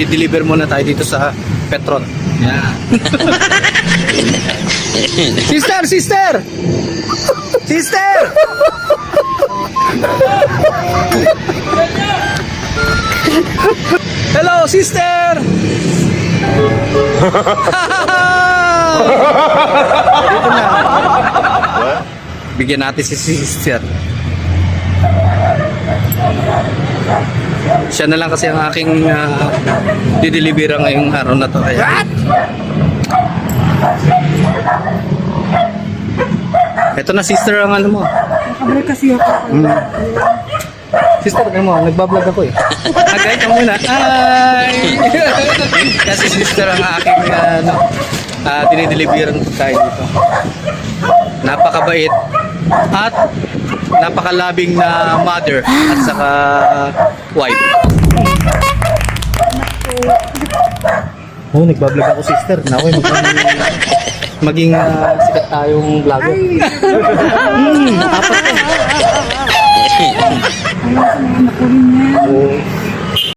di-deliver muna tayo dito sa Petron. Yan. Sister! Sister! Sister! Hello, sister! Dito na. Bigyan natin si sister. Siya na lang kasi ang aking dideliver ngayong araw na to. Kaya ito na, sister, ang ano mo. Nakablog kasi ako. Sister, ano mo, nagbablog ako eh. Guys, ka muna. Hi! Kasi sister ang aking dinideliveran tayo dito. Napakabait at napakalabing na mother at saka wife. Oh, nagbablog ako, sister. Naway, maging sikat tayong vlogger. Apat